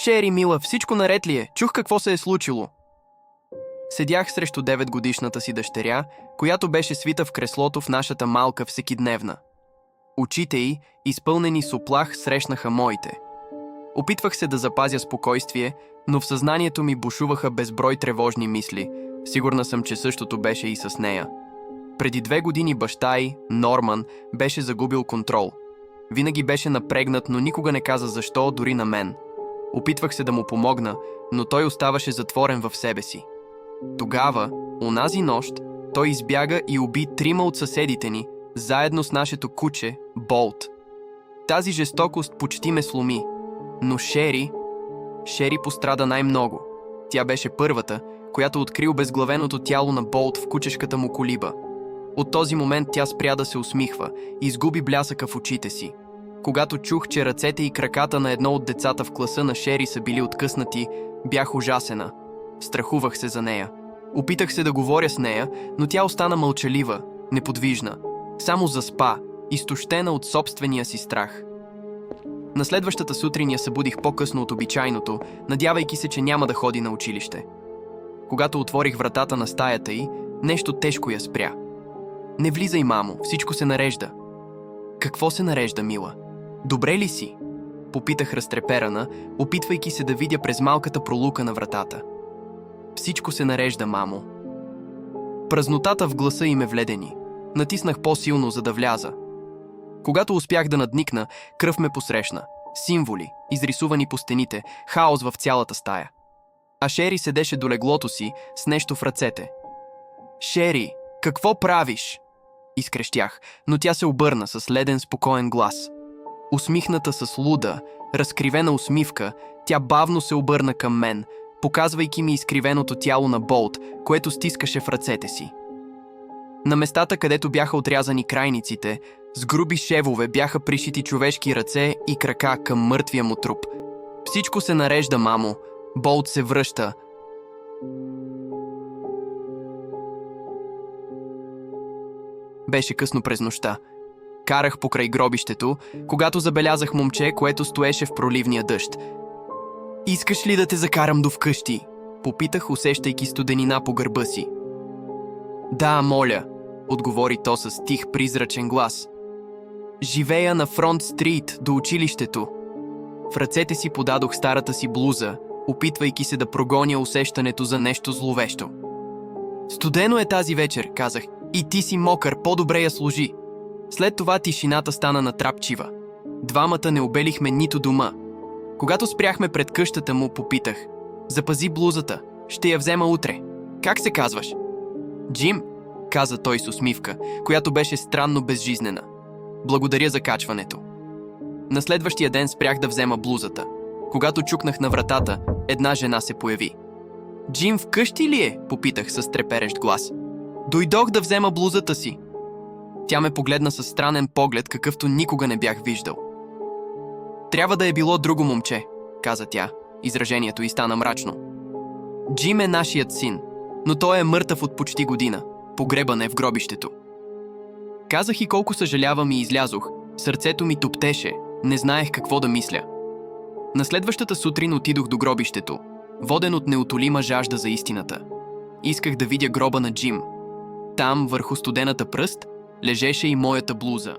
Шери, мила, всичко наред ли е? Чух какво се е случило. Седях срещу 9-годишната си дъщеря, която беше свита в креслото в нашата малка всекидневна. Очите й, изпълнени с уплах, срещнаха моите. Опитвах се да запазя спокойствие, но в съзнанието ми бушуваха безброй тревожни мисли. Сигурна съм, че същото беше и с нея. Преди 2 години баща й, Норман, беше загубил контрол. Винаги беше напрегнат, но никога не каза защо, дори на мен. Опитвах се да му помогна, но той оставаше затворен в себе си. Тогава, онази нощ, той избяга и уби 3 от съседите ни, заедно с нашето куче, Болт. Тази жестокост почти ме сломи, но Шери пострада най-много. Тя беше първата, която откри обезглавеното тяло на Болт в кучешката му колиба. От този момент тя спря да се усмихва и изгуби блясъка в очите си. Когато чух, че ръцете и краката на едно от децата в класа на Шери са били откъснати, бях ужасена. Страхувах се за нея. Опитах се да говоря с нея, но тя остана мълчалива, неподвижна. Само заспа, изтощена от собствения си страх. На следващата сутрин я събудих по-късно от обичайното, надявайки се, че няма да ходи на училище. Когато отворих вратата на стаята й, нещо тежко я спря. Не влизай, мамо, всичко се нарежда. Какво се нарежда, мила? Добре ли си? Попитах разтреперана, опитвайки се да видя през малката пролука на вратата. Всичко се нарежда, мамо. Празнотата в гласа й ме вледени. Натиснах по-силно, за да вляза. Когато успях да надникна, кръв ме посрещна. Символи, изрисувани по стените, хаос в цялата стая. А Шери седеше до леглото си с нещо в ръцете. Шери, какво правиш? Изкрещях, но тя се обърна с леден, спокоен глас. Усмихната с луда, разкривена усмивка, тя бавно се обърна към мен, показвайки ми изкривеното тяло на Болт, което стискаше в ръцете си. На местата, където бяха отрязани крайниците, с груби шевове бяха пришити човешки ръце и крака към мъртвия му труп. Всичко се нарежда, мамо. Болт се връща. Беше късно през нощта. Карах покрай гробището, когато забелязах момче, което стоеше в проливния дъжд. Искаш ли да те закарам до вкъщи? Попитах, усещайки студенина по гърба си. Да, моля, отговори то с тих, призрачен глас. Живея на Фронт Стрит, до училището. В ръцете си подадох старата си блуза, опитвайки се да прогоня усещането за нещо зловещо. Студено е тази вечер, казах, и ти си мокър, по-добре я сложи. След това тишината стана натрапчива. Двамата не обелихме нито дума. Когато спряхме пред къщата му, попитах. Запази блузата, ще я взема утре. Как се казваш? Джим, каза той с усмивка, която беше странно безжизнена. Благодаря за качването. На следващия ден спрях да взема блузата. Когато чукнах на вратата, една жена се появи. Джим вкъщи ли е? Попитах с треперещ глас. Дойдох да взема блузата си. Тя ме погледна със странен поглед, какъвто никога не бях виждал. Трябва да е било друго момче, каза тя. Изражението й стана мрачно. Джим е нашият син, но той е мъртъв от почти година. Погребан е в гробището. Казах и колко съжалявам и излязох. Сърцето ми туптеше. Не знаех какво да мисля. На следващата сутрин отидох до гробището, воден от неутолима жажда за истината. Исках да видя гроба на Джим. Там, върху студената пръст, лежеше и моята блуза.